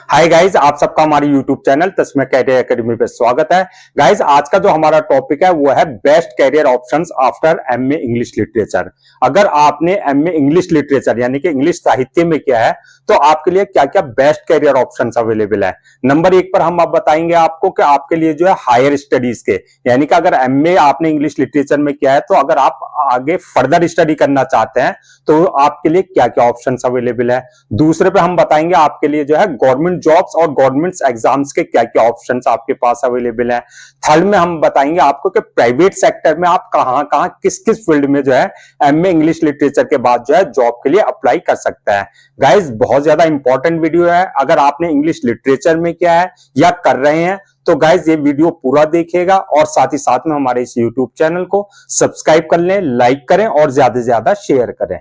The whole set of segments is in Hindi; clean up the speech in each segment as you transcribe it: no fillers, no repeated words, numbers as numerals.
हाय गाइज, आप सबका हमारे यूट्यूब चैनल तस्मै कैरियर एकेडमी पे स्वागत है। गाइज, आज का जो हमारा टॉपिक है वो है best career options after MA English literature. अगर आपने एमए इंग्लिश लिटरेचर यानी कि इंग्लिश साहित्य में किया है तो आपके लिए क्या क्या बेस्ट कैरियर ऑप्शंस अवेलेबल है। नंबर 1 पर हम अब बताएंगे आपको कि आपके लिए जो है हायर स्टडीज के, यानी कि अगर एमए आपने इंग्लिश लिटरेचर में किया है तो अगर आप आगे फर्दर स्टडी करना चाहते हैं तो आपके लिए क्या क्या ऑप्शंस अवेलेबल है। दूसरे पे हम बताएंगे आपके लिए जो है गवर्नमेंट जॉब्स और गवर्नमेंट एग्जाम्स के क्या क्या ऑप्शंस आपके पास अवेलेबल है। थर्ड में हम बताएंगे आपको कि प्राइवेट सेक्टर में आप कहां कहां किस किस फील्ड में जो है एमए इंग्लिश लिटरेचर के बाद जो है जॉब के लिए अप्लाई कर सकता है। गाइस, बहुत ज्यादा इंपॉर्टेंट वीडियो है। अगर आपने इंग्लिश लिटरेचर में किया है या कर रहे हैं तो गाइज ये वीडियो पूरा देखिएगा और साथ ही साथ में हमारे इस यूट्यूब चैनल को सब्सक्राइब कर लें, लाइक करें और ज्यादा से ज्यादा शेयर करें।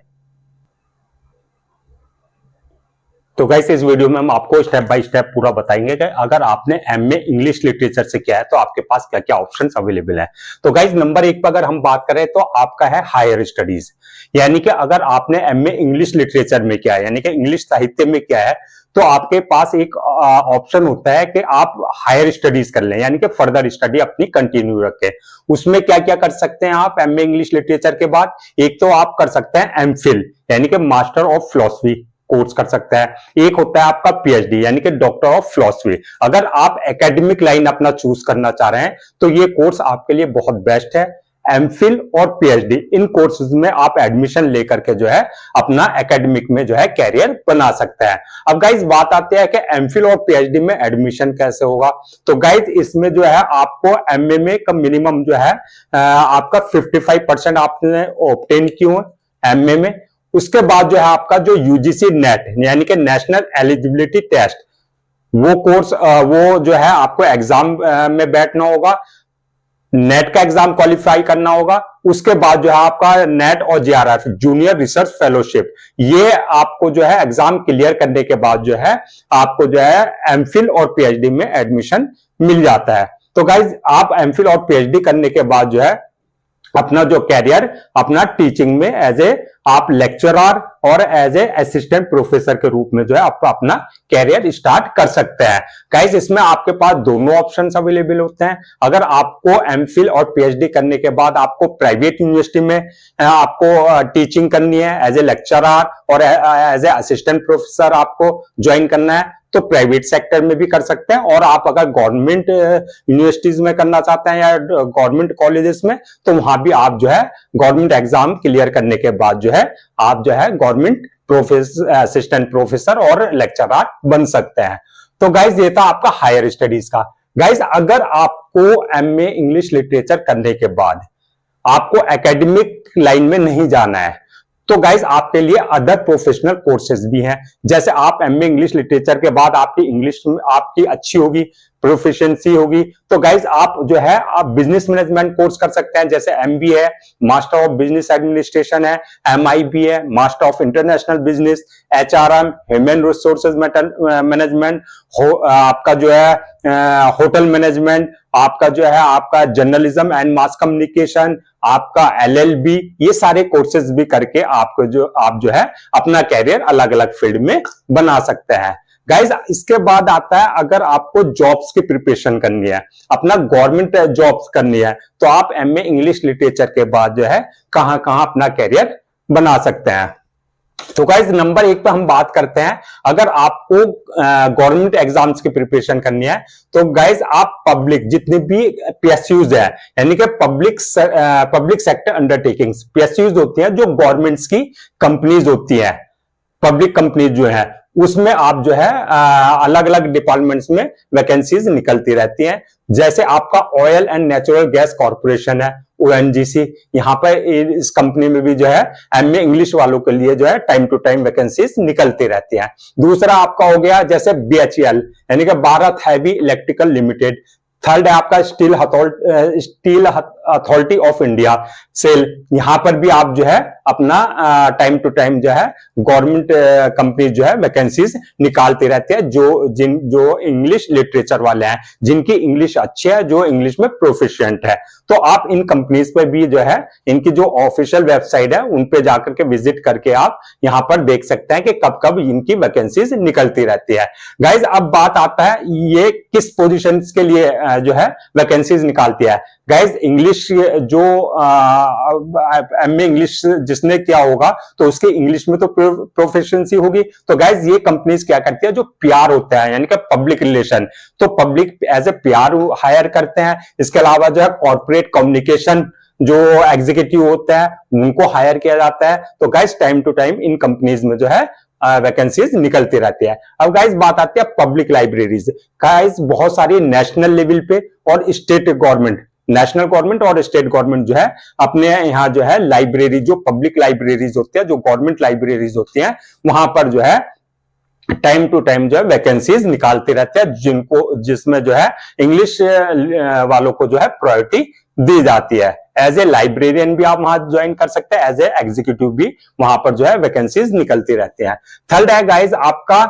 तो गाइस, इस वीडियो में हम आपको स्टेप बाय स्टेप पूरा बताएंगे कि अगर आपने एमए इंग्लिश लिटरेचर से किया है तो आपके पास क्या क्या ऑप्शंस अवेलेबल है। तो गाइस, नंबर 1 पर अगर हम बात करें तो आपका है हायर स्टडीज, यानी कि अगर आपने एमए इंग्लिश लिटरेचर में किया है यानी कि इंग्लिश साहित्य में किया है तो आपके पास एक ऑप्शन होता है कि आप हायर स्टडीज कर लें, यानी कि फर्दर स्टडी अपनी कंटिन्यू रखें। उसमें क्या क्या कर सकते हैं आप एमए इंग्लिश लिटरेचर के बाद? एक तो आप कर सकते हैं एमफिल यानी कि मास्टर ऑफ फिलॉसफी कोर्स कर सकता है। एक होता है आपका पीएचडी यानी कि डॉक्टर ऑफ फिलॉसफी। अगर आप एकेडमिक लाइन अपना चूज करना चाह रहे हैं तो ये कोर्स आपके लिए बहुत बेस्ट है। एमफिल और पीएचडी इन कोर्सेज में आप एडमिशन लेकर के जो है अपना एकेडमिक में जो है कैरियर बना सकते हैं। अब गाइज बात आती है कि एमफिल और पीएचडी में एडमिशन कैसे होगा। तो गाइज इसमें जो है आपको एमए में का मिनिमम जो है आपका 55% आपने ऑब्टेन किया एमए में। उसके बाद जो है आपका जो यूजीसी नेट यानी कि नेशनल एलिजिबिलिटी टेस्ट वो कोर्स वो जो है आपको एग्जाम में बैठना होगा, नेट का एग्जाम क्वालिफाई करना होगा। उसके बाद जो है आपका नेट और जेआरएफ जूनियर रिसर्च फेलोशिप ये आपको जो है एग्जाम क्लियर करने के बाद जो है आपको जो है एमफिल और पीएचडी में एडमिशन मिल जाता है। तो गाइज, आप एमफिल और पीएचडी करने के बाद जो है अपना जो कैरियर अपना टीचिंग में एज ए आप लेक्चरर और एज ए असिस्टेंट प्रोफेसर के रूप में जो है आप अपना कैरियर स्टार्ट कर सकते हैं। गाइस, इसमें आपके पास दोनों ऑप्शंस अवेलेबल होते हैं। अगर आपको एमफिल और पीएचडी करने के बाद आपको प्राइवेट यूनिवर्सिटी में आपको टीचिंग करनी है एज ए लेक्चरर और एज ए असिस्टेंट प्रोफेसर आपको ज्वाइन करना है तो प्राइवेट सेक्टर में भी कर सकते हैं। और आप अगर गवर्नमेंट यूनिवर्सिटीज में करना चाहते हैं या गवर्नमेंट कॉलेजेस में तो वहां भी आप जो है गवर्नमेंट एग्जाम क्लियर करने के बाद जो है आप जो है गवर्नमेंट प्रोफेसर असिस्टेंट प्रोफेसर और लेक्चरर बन सकते हैं। तो गाइज ये था आपका हायर स्टडीज का। गाइज, अगर आपको एमए इंग्लिश लिटरेचर करने के बाद आपको एकेडमिक लाइन में नहीं जाना है तो गाइज आपके लिए अदर प्रोफेशनल कोर्सेज भी हैं। जैसे आप एमए इंग्लिश लिटरेचर के बाद आपकी इंग्लिश आपकी अच्छी होगी, प्रोफिशिएंसी होगी तो गाइज आप जो है आप बिजनेस मैनेजमेंट कोर्स कर सकते हैं। जैसे एमबीए है, मास्टर ऑफ बिजनेस एडमिनिस्ट्रेशन है, एमआईबी है, master of international business, HRM, human resources management, आपका जो है होटल मैनेजमेंट, आपका जो है आपका जर्नलिज्म एंड मास कम्युनिकेशन, आपका एलएलबी, ये सारे कोर्सेज भी करके आपको आप जो है अपना कैरियर अलग अलग फील्ड में बना सकते हैं। गाइज, इसके बाद आता है अगर आपको जॉब्स की प्रिपरेशन करनी है, अपना गवर्नमेंट जॉब्स करनी है तो आप एमए इंग्लिश लिटरेचर के बाद जो है कहां कहां अपना कैरियर बना सकते हैं। तो गाइज, नंबर 1 पे हम बात करते हैं अगर आपको गवर्नमेंट एग्जाम्स की प्रिपरेशन करनी है तो गाइज आप पब्लिक जितने भी पीएसयूज है यानी कि पब्लिक सेक्टर अंडरटेकिंग्स, पीएसयूज होती हैं जो गवर्नमेंट्स की कंपनीज होती है, पब्लिक कंपनीज जो है उसमें आप जो है अलग अलग डिपार्टमेंट्स में वैकेंसीज निकलती रहती हैं। जैसे आपका oil and natural gas corporation है ओएनजीसी, यहाँ पर इस कंपनी में भी जो है एमए इंग्लिश वालों के लिए जो है टाइम टू टाइम वैकेंसीज निकलती रहती हैं। दूसरा आपका हो गया जैसे बीएचईएल यानी कि Bharat heavy electrical limited. Third है आपका steel authority of India SAIL, यहां पर भी आप जो है अपना टाइम टू टाइम जो है गवर्नमेंट कंपनी जो है वैकेंसीज निकालती रहती है, जो इंग्लिश लिटरेचर वाले हैं, जिनकी इंग्लिश अच्छी है, जो इंग्लिश में प्रोफिशिएंट है। तो आप इन कंपनीज पे भी जो है इनकी जो ऑफिशियल वेबसाइट है उन पे जाकर के विजिट करके आप यहां पर देख सकते हैं कि कब कब इनकी वैकेंसीज निकलती रहती है। गाइज अब बात आता है ये किस पोजीशंस के लिए जो है वैकेंसीज निकालती है। गाइज इंग्लिश जो एमए इंग्लिश जिसने किया होगा तो उसकी इंग्लिश में तो प्रोफिशिएंसी होगी। तो गाइज ये कंपनीज क्या करती है, जो पीआर होता है यानी कि पब्लिक रिलेशन, तो public as a PR hire करते हैं। इसके अलावा जो है कॉर्पोरेट कम्युनिकेशन जो एग्जीक्यूटिव होता है उनको हायर किया जाता है। तो guys time to time in companies में जो है वैकेंसीज निकलती रहती है। अब गाइज बात आती है पब्लिक लाइब्रेरीज। गाइज बहुत सारी नेशनल लेवल पे और स्टेट गवर्नमेंट, नेशनल गवर्नमेंट और स्टेट गवर्नमेंट जो है अपने यहाँ जो है लाइब्रेरी, जो पब्लिक लाइब्रेरीज होती है, जो गवर्नमेंट लाइब्रेरीज होती हैं, वहां पर जो है टाइम टू टाइम जो है वैकेंसीज निकालते रहते हैं, जिसमें जो है इंग्लिश वालों को जो है प्रायोरिटी दी जाती है। एज ए लाइब्रेरियन भी आप वहां ज्वाइन कर सकते हैं, एज ए एग्जीक्यूटिव भी वहां पर जो है वैकेंसीज निकलती रहती हैं। थर्ड है गाइज आपका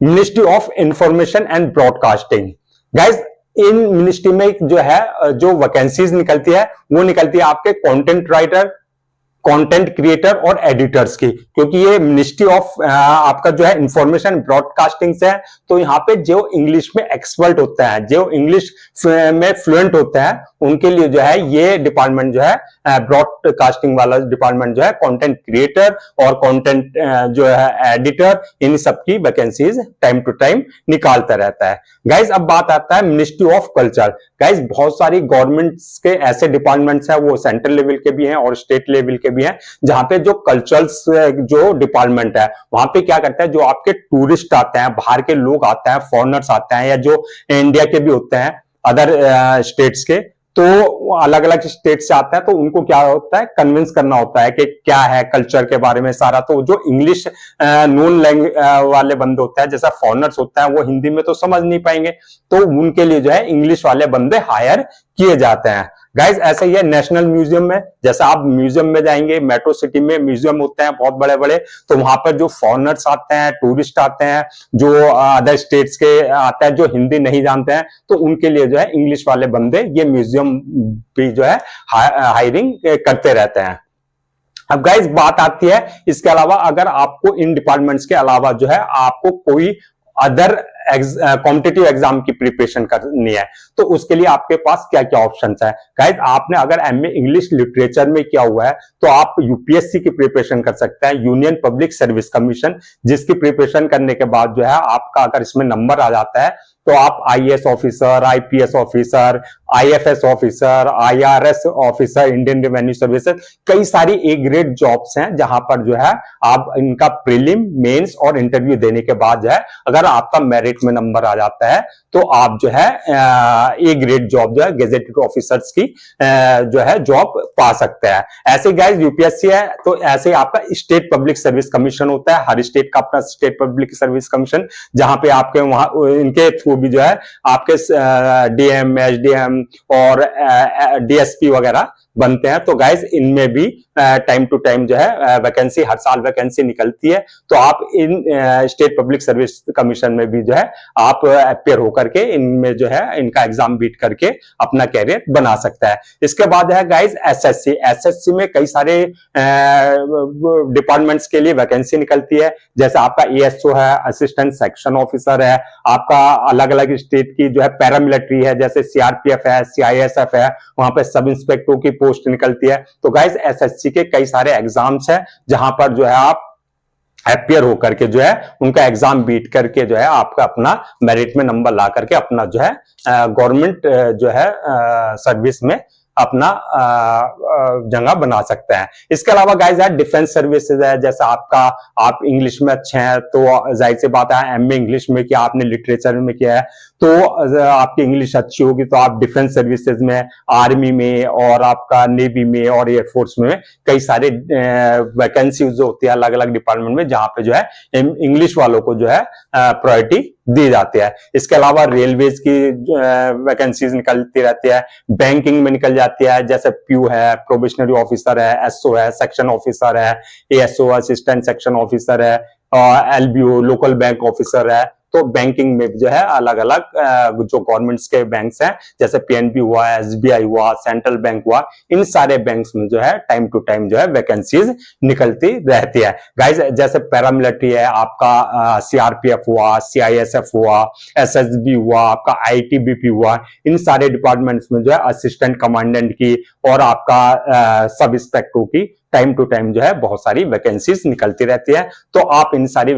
ministry of information and broadcasting. Guys in ministry में जो है जो वैकेंसीज निकलती है वो निकलती है आपके कंटेंट राइटर, कंटेंट क्रिएटर और एडिटर्स की, क्योंकि ये मिनिस्ट्री ऑफ आपका जो है इंफॉर्मेशन ब्रॉडकास्टिंग से है। तो यहाँ पे जो इंग्लिश में एक्सपर्ट होता है, जो इंग्लिश में फ्लुएंट होता है, उनके लिए जो है ये डिपार्टमेंट जो है ब्रॉडकास्टिंग वाला डिपार्टमेंट जो है कंटेंट क्रिएटर और कंटेंट जो है एडिटर, इन सबकी वैकेंसीज टाइम टू टाइम निकालता रहता है। गाइज अब बात आता है मिनिस्ट्री ऑफ कल्चर। गाइज बहुत सारी गवर्नमेंट्स के ऐसे डिपार्टमेंट्स हैं, वो सेंट्रल लेवल के भी हैं और स्टेट लेवल के भी हैं, जहां पे जो कल्चरल्स जो डिपार्टमेंट है वहां पे क्या करता है, जो आपके टूरिस्ट आते हैं, बाहर के लोग आते हैं, फॉरेनर्स आते हैं, या जो इंडिया के भी होते हैं अदर स्टेट्स के, तो अलग अलग स्टेट से आता है, तो उनको क्या होता है, कन्विंस करना होता है कि क्या है कल्चर के बारे में सारा। तो जो इंग्लिश नॉन लैंग्वेज वाले बंदे होते हैं, जैसा फॉरेनर्स होता है, वो हिंदी में तो समझ नहीं पाएंगे, तो उनके लिए जो है इंग्लिश वाले बंदे हायर किए जाते हैं। गाइज ऐसा ही है नेशनल म्यूजियम में, जैसा आप म्यूजियम में जाएंगे, मेट्रो सिटी में म्यूजियम होते हैं बहुत बड़े बड़े, तो वहां पर जो फॉरेनर्स आते हैं, टूरिस्ट आते हैं, जो अदर स्टेट्स के आते हैं, जो हिंदी नहीं जानते हैं, तो उनके लिए जो है इंग्लिश वाले बंदे ये म्यूजियम भी जो है हायरिंग करते रहते हैं। अब गाइज बात आती है इसके अलावा, अगर आपको इन डिपार्टमेंट्स के अलावा जो है आपको कोई अदर कॉम्पिटिटिव एग्जाम की प्रिपरेशन करनी है, तो उसके लिए आपके पास क्या क्या ऑप्शंस है। गाइस आपने अगर एमए इंग्लिश लिटरेचर में किया हुआ है तो आप यूपीएससी की प्रिपरेशन कर सकते हैं, यूनियन पब्लिक सर्विस कमीशन, जिसकी प्रिपरेशन करने के बाद जो है आपका अगर इसमें नंबर आ जाता है तो आप IAS officer, IPS officer, IFS officer, IRS officer, Indian revenue services, कई सारी ए ग्रेड जॉब्स हैं जहां पर जो है आप इनका प्रीलिम, मेंस और इंटरव्यू देने के बाद जो है अगर आपका मेरिट में नंबर आ जाता है तो आप जो है ए ग्रेड जॉब जो है गेजेटेड ऑफिसर्स की जो है जॉब पा सकते हैं। ऐसे गाइस यूपीएससी है तो ऐसे आपका स्टेट पब्लिक सर्विस कमीशन होता है, हर स्टेट का अपना स्टेट पब्लिक सर्विस कमीशन, जहां पे आपके वहां इनके थ्रू भी जो है आपके डीएम, एसडीएम और डीएसपी वगैरह बनते हैं। तो गाइज इनमें भी टाइम टू टाइम जो है वैकेंसी, हर साल वैकेंसी निकलती है, तो आप इन स्टेट पब्लिक सर्विस कमीशन में भी जो है आप अपेयर होकर के इनमें जो है इनका एग्जाम बीट करके अपना कैरियर बना सकता है। इसके बाद है गाइज एसएससी। एसएससी में कई सारे डिपार्टमेंट्स के लिए वैकेंसी निकलती है, जैसे आपका एएसओ है, असिस्टेंट सेक्शन ऑफिसर है, आपका अलग अलग स्टेट की जो है पैरामिलिट्री है, जैसे सीआरपीएफ है, सीआईएसएफ है, वहां पे सब इंस्पेक्टर की पोस्ट निकलती है। तो गाइस एसएससी के कई सारे एग्जाम्स हैं जहां पर जो है आप अपियर होकर के जो है उनका एग्जाम बीट करके जो है आपका अपना मेरिट में नंबर ला करके अपना जो है गवर्नमेंट जो है सर्विस में अपना जगह बना सकते हैं। इसके अलावा गाइस यार डिफेंस सर्विसेज है, जैसे आप इंग्लिश में अच्छे हैं तो जाहिर सी बात है एमए इंग्लिश में किया, आपने लिटरेचर में किया है तो आपकी इंग्लिश अच्छी होगी तो आप डिफेंस सर्विसेज में, आर्मी में और आपका नेवी में और एयरफोर्स में कई सारे वैकेंसी जो होती है अलग अलग डिपार्टमेंट में, जहां पे जो है इंग्लिश वालों को जो है प्रायोरिटी दी जाती है। इसके अलावा रेलवेज की वैकेंसीज निकलती रहती है, बैंकिंग में निकल जाती है, जैसे प्यू है, प्रोबेशनरी ऑफिसर है, एसओ है, सेक्शन ऑफिसर है, एएसओ असिस्टेंट सेक्शन ऑफिसर है, और एलबीओ लोकल बैंक ऑफिसर है। तो बैंकिंग में जो है अलग अलग जो गवर्नमेंट्स के बैंक्स हैं, जैसे पीएनबी हुआ, एसबीआई हुआ, सेंट्रल बैंक हुआ, इन सारे बैंक्स में जो है टाइम टू टाइम जो है वैकेंसीज निकलती रहती है। गाइस जैसे पैरामिलिट्री है, आपका सीआरपीएफ हुआ, सीआईएसएफ हुआ, एसएसबी हुआ, आपका आईटीबीपी हुआ, इन सारे डिपार्टमेंट्स में जो है असिस्टेंट कमांडेंट की और आपका सब इंस्पेक्टर की टाइम टू टाइम जो है बहुत सारी वैकेंसीज निकलती रहती है। तो आप इन सारी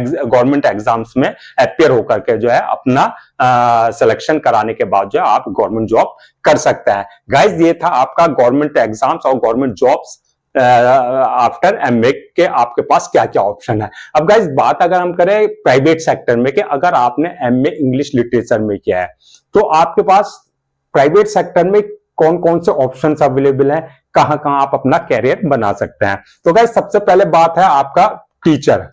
गवर्नमेंट एग्जाम्स में अपियर होकर के जो है अपना सिलेक्शन कराने के बाद जो है आप गवर्नमेंट जॉब कर सकते हैं। गाइस ये था आपका गवर्नमेंट एग्जाम्स और गवर्नमेंट जॉब्स आफ्टर एमए के आपके पास क्या क्या ऑप्शन है। अब गाइस बात अगर हम करें प्राइवेट सेक्टर में कि अगर आपने एमए इंग्लिश लिटरेचर में किया है तो आपके पास प्राइवेट सेक्टर में कौन कौन से ऑप्शंस अवेलेबल हैं, कहां कहां आप अपना कैरियर बना सकते हैं। तो गाइस सबसे पहले बात है आपका टीचर।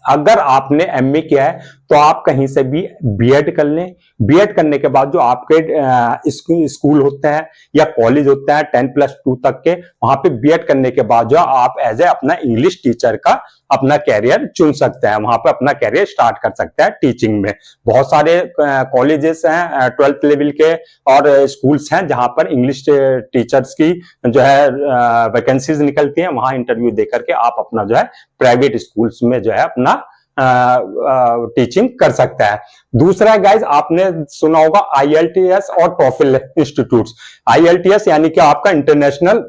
अगर आपने एमए किया है तो आप कहीं से भी बीएड कर लें। बीएड करने के बाद जो आपके स्कूल होते हैं या कॉलेज होते हैं 10+2 तक के, वहां पे बीएड करने के बाद जो आप एज ए अपना इंग्लिश टीचर का अपना कैरियर चुन सकते हैं, वहां पे अपना कैरियर स्टार्ट कर सकते हैं टीचिंग में। बहुत सारे कॉलेजेस हैं 12th लेवल के और स्कूल्स हैं जहां पर इंग्लिश टीचर्स की जो है वैकेंसीज निकलती हैं, वहां इंटरव्यू देकर के आप अपना जो है प्राइवेट स्कूल्स में जो है अपना टीचिंग कर सकता है। दूसरा गाइज आपने सुना होगा आईएलटीएस और टॉफिल इंस्टीट्यूट्स। आईएलटीएस यानी कि आपका international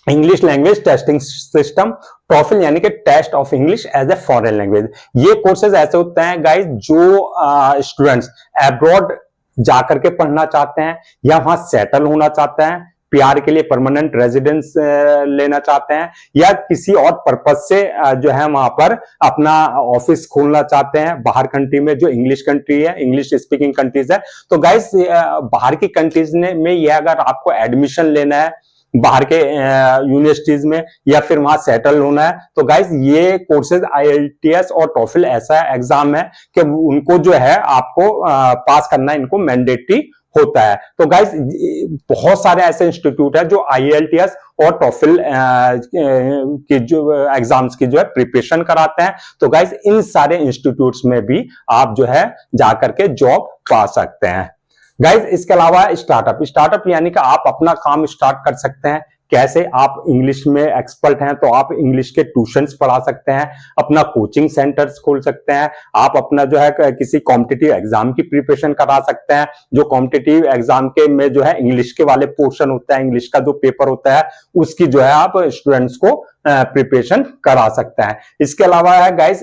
English language testing system, TOEFL यानी कि test of English as a foreign language. ये कोर्सेज ऐसे होते हैं गाइज जो स्टूडेंट्स अब्रॉड जाकर के पढ़ना चाहते हैं या वहां सेटल होना चाहते हैं, पीआर के लिए परमानेंट रेजिडेंस लेना चाहते हैं, या किसी और पर्पज से जो है वहां पर अपना ऑफिस खोलना चाहते हैं बाहर कंट्री में, जो इंग्लिश कंट्री है, इंग्लिश स्पीकिंग कंट्रीज है। तो गाइस बाहर की कंट्रीज में ये अगर आपको एडमिशन लेना है बाहर के यूनिवर्सिटीज में या फिर वहां सेटल होना है, तो गाइस ये कोर्सेज आईएलटीएस और टॉफिल ऐसा एग्जाम है कि उनको जो है आपको पास करना इनको मैंडेटरी होता है। तो गाइस बहुत सारे ऐसे इंस्टीट्यूट है जो आईएलटीएस और टॉफिल की जो एग्जाम्स की जो है प्रिपरेशन कराते हैं। तो गाइस इन सारे इंस्टीट्यूट्स में भी आप जो है जाकर के जॉब पा सकते हैं। गाइस इसके अलावा स्टार्टअप यानी कि आप अपना काम स्टार्ट कर सकते हैं। कैसे? आप इंग्लिश में एक्सपर्ट हैं तो आप इंग्लिश के ट्यूशंस पढ़ा सकते हैं, अपना कोचिंग सेंटर्स खोल सकते हैं, आप अपना जो है किसी कॉम्पिटिटिव एग्जाम की प्रिपरेशन करा सकते हैं। जो कॉम्पिटिटिव एग्जाम के में जो है इंग्लिश के वाले पोर्शन होता है, इंग्लिश का जो पेपर होता है उसकी जो है आप स्टूडेंट्स को प्रिपरेशन करा सकते हैं। इसके अलावा है गाइस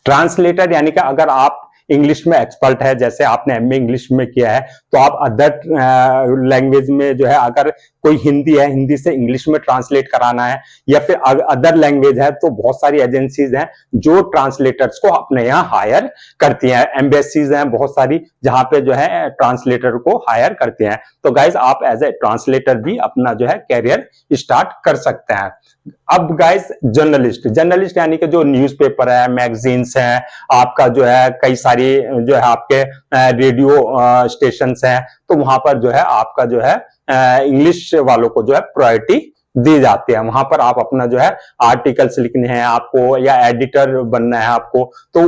ट्रांसलेटर यानी कि अगर आप इंग्लिश में एक्सपर्ट है, जैसे आपने एमए इंग्लिश में किया है, तो आप अदर लैंग्वेज में जो है अगर कोई हिंदी है, हिंदी से इंग्लिश में ट्रांसलेट कराना है या फिर अदर लैंग्वेज है, तो बहुत सारी एजेंसीज हैं जो ट्रांसलेटर्स को अपने यहाँ हायर करती हैं। एम्बेसीज हैं बहुत सारी जहां पे जो है ट्रांसलेटर को हायर करती हैं। तो गाइज आप एज ए ट्रांसलेटर भी अपना जो है कैरियर स्टार्ट कर सकते हैं। अब गाइज जर्नलिस्ट यानी कि जो न्यूज़पेपर है, मैगजीन्स हैं, आपका जो है कई सारी जो है आपके रेडियो स्टेशन हैं, तो वहां पर जो है आपका जो है इंग्लिश वालों को जो है प्रायोरिटी दी जाती है। वहां पर आप अपना जो है आर्टिकल्स लिखने हैं आपको या एडिटर बनना है आपको, तो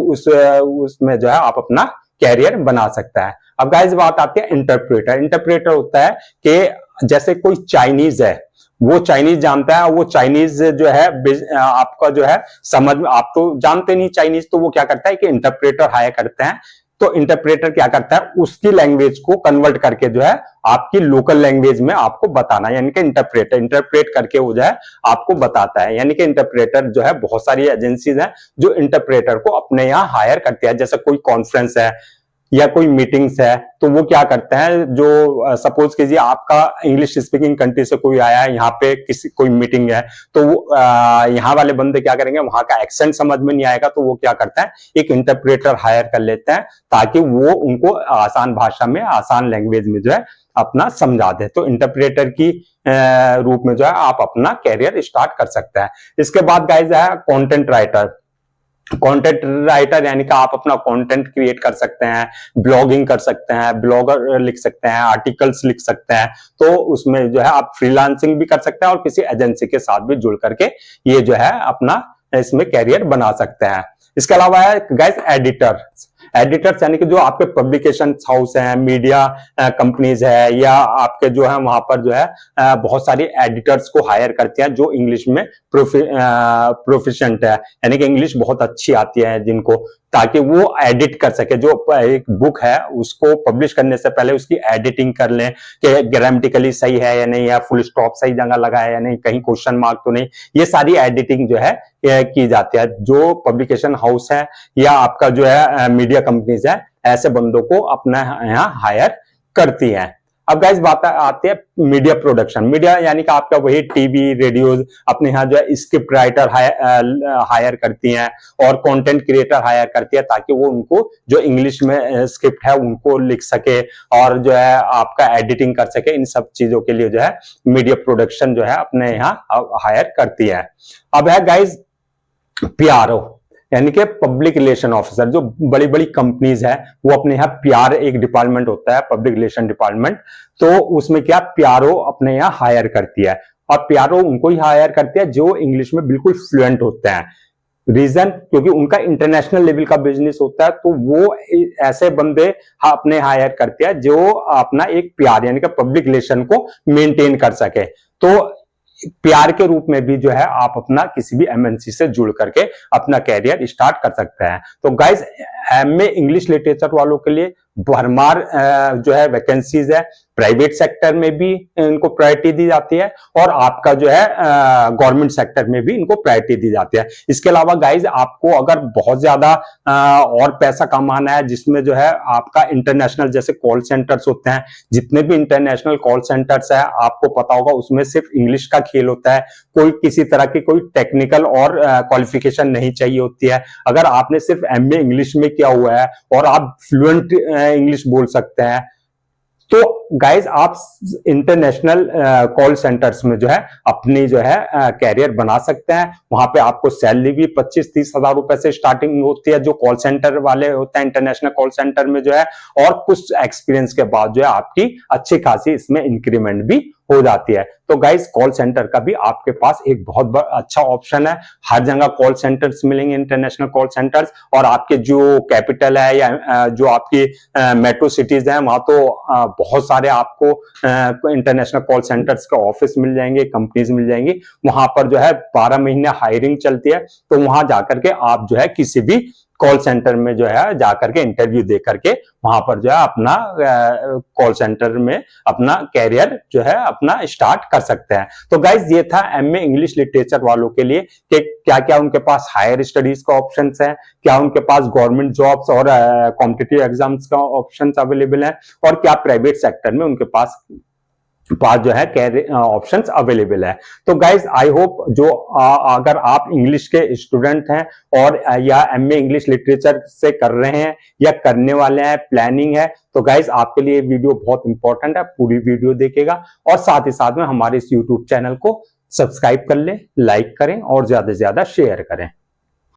उसमें जो है आप अपना कैरियर बना सकता है। अब गाइस बात आती है इंटरप्रेटर होता है कि जैसे कोई चाइनीज है, वो चाइनीज जानता है, वो चाइनीज जो है आपका जो है समझ में, आप तो जानते नहीं चाइनीज, तो वो क्या करता है कि इंटरप्रेटर हायर करते हैं। तो इंटरप्रेटर क्या करता है, उसकी लैंग्वेज को कन्वर्ट करके जो है आपकी लोकल लैंग्वेज में आपको बताना, यानी कि इंटरप्रेट करके वो जो है आपको बताता है। यानी कि इंटरप्रेटर जो है बहुत सारी एजेंसीज हैं जो इंटरप्रेटर को अपने यहाँ हायर करती है। जैसे कोई कॉन्फ्रेंस है या कोई मीटिंग्स है, तो वो क्या करते हैं, जो सपोज कीजिए आपका इंग्लिश स्पीकिंग कंट्री से कोई आया है, यहाँ पे किसी कोई मीटिंग है, तो यहाँ वाले बंदे क्या करेंगे, वहां का एक्सेंट समझ में नहीं आएगा, तो वो क्या करता है, एक इंटरप्रेटर हायर कर लेते हैं ताकि वो उनको आसान भाषा में, आसान लैंग्वेज में जो है अपना समझा दे। तो इंटरप्रेटर की रूप में जो है आप अपना कैरियर स्टार्ट कर सकते हैं। इसके बाद गाइस है कंटेंट राइटर। कंटेंट राइटर यानी कि आप अपना कंटेंट क्रिएट कर सकते हैं, ब्लॉगिंग कर सकते हैं, ब्लॉगर लिख सकते हैं, आर्टिकल्स लिख सकते हैं। तो उसमें जो है आप फ्रीलांसिंग भी कर सकते हैं और किसी एजेंसी के साथ भी जुड़ करके ये जो है अपना इसमें कैरियर बना सकते हैं। इसके अलावा है गाइस एडिटर्स। एडिटर्स यानी कि जो आपके पब्लिकेशन हाउस हैं, मीडिया कंपनीज है, या आपके जो है वहां पर जो है बहुत सारी एडिटर्स को हायर करते हैं जो इंग्लिश में प्रोफिशिएंट है, यानी कि इंग्लिश बहुत अच्छी आती है जिनको, ताकि वो एडिट कर सके। जो एक बुक है उसको पब्लिश करने से पहले उसकी एडिटिंग कर लें कि ग्रामेटिकली सही है या नहीं, या फुल स्टॉप सही जगह लगा है या नहीं, कहीं क्वेश्चन मार्क तो नहीं, ये सारी एडिटिंग जो है की जाती है। जो पब्लिकेशन हाउस है या आपका जो है मीडिया कंपनीज है, ऐसे बंदों को अपना यहाँ हायर करती है। अब गाइस बात आती है मीडिया प्रोडक्शन। मीडिया यानी कि आपका वही टीवी, रेडियोज, अपने यहाँ जो है स्क्रिप्ट राइटर हायर करती हैं और कंटेंट क्रिएटर हायर करती है, ताकि वो उनको जो इंग्लिश में स्क्रिप्ट है उनको लिख सके और जो है आपका एडिटिंग कर सके। इन सब चीजों के लिए जो है मीडिया प्रोडक्शन जो है अपने यहाँ हायर करती है। अब है गाइस पीआरओ, यानी कि पब्लिक रिलेशन ऑफिसर। जो बड़ी बड़ी कंपनीज है वो अपने यहाँ पीआर एक डिपार्टमेंट होता है, पब्लिक रिलेशन डिपार्टमेंट, तो उसमें क्या पीआरओ अपने यहाँ हायर करती है। और पीआरओ उनको ही हायर करती है जो इंग्लिश में बिल्कुल फ्लुएंट होते हैं। रीजन, क्योंकि उनका इंटरनेशनल लेवल का बिजनेस होता है, तो वो ऐसे बंदे अपने हायर करते हैं जो अपना एक पीआर यानी कि पब्लिक रिलेशन को मेंटेन कर सके। तो पीआर के रूप में भी जो है आप अपना किसी भी एमएनसी से जुड़ करके अपना कैरियर स्टार्ट कर सकते हैं। तो गाइस एमए इंग्लिश लिटरेचर वालों के लिए भरमार जो है वैकेंसीज है। प्राइवेट सेक्टर में भी इनको प्रायोरिटी दी जाती है और आपका जो है गवर्नमेंट सेक्टर में भी इनको प्रायोरिटी दी जाती है। इसके अलावा गाइज आपको अगर बहुत ज्यादा और पैसा कमाना है, जिसमें जो है आपका इंटरनेशनल जैसे कॉल सेंटर्स होते हैं, जितने भी इंटरनेशनल कॉल सेंटर्स है आपको पता होगा उसमें सिर्फ इंग्लिश का खेल होता है, कोई किसी तरह की कोई टेक्निकल और क्वालिफिकेशन नहीं चाहिए होती है। अगर आपने सिर्फ एमए इंग्लिश में किया हुआ है और आप फ्लुएंट इंग्लिश बोल सकते हैं, तो गाइज आप इंटरनेशनल कॉल सेंटर्स में जो है अपनी जो है कैरियर बना सकते हैं। वहां पे आपको सैलरी भी 25-30 हजार रुपए से स्टार्टिंग होती है, जो कॉल सेंटर वाले होते हैं इंटरनेशनल कॉल सेंटर में जो है, और कुछ एक्सपीरियंस के बाद जो है आपकी अच्छी खासी इसमें इंक्रीमेंट भी हो जाती है। तो गाइज कॉल सेंटर का भी आपके पास एक बहुत अच्छा ऑप्शन है। हर जगह कॉल सेंटर्स मिलेंगे, इंटरनेशनल कॉल सेंटर्स, और आपके जो कैपिटल है या जो आपकी मेट्रो सिटीज है वहां तो बहुत सारे आपको इंटरनेशनल कॉल सेंटर्स का ऑफिस मिल जाएंगे, कंपनीज मिल जाएंगी। वहां पर जो है 12 महीने हायरिंग चलती है, तो वहां जाकर के आप जो है किसी भी कॉल सेंटर में जो है जाकर के इंटरव्यू दे करके वहां पर जो है अपना कॉल सेंटर में अपना कैरियर जो है अपना स्टार्ट कर सकते हैं। तो गाइज ये था एमए इंग्लिश लिटरेचर वालों के लिए कि क्या क्या उनके पास हायर स्टडीज का ऑप्शंस है, क्या उनके पास गवर्नमेंट जॉब्स और कॉम्पिटिटिव एग्जाम्स का ऑप्शंस अवेलेबल है, और क्या प्राइवेट सेक्टर में उनके पास जो है ऑप्शंस अवेलेबल है। तो गाइज आई होप जो अगर आप इंग्लिश के स्टूडेंट हैं और या एमए इंग्लिश लिटरेचर से कर रहे हैं या करने वाले हैं, प्लानिंग है, तो गाइज आपके लिए वीडियो बहुत इंपॉर्टेंट है। पूरी वीडियो देखिएगा और साथ ही साथ में हमारे इस यूट्यूब चैनल को सब्सक्राइब कर ले, लाइक करें और ज्यादा से ज्यादा शेयर करें।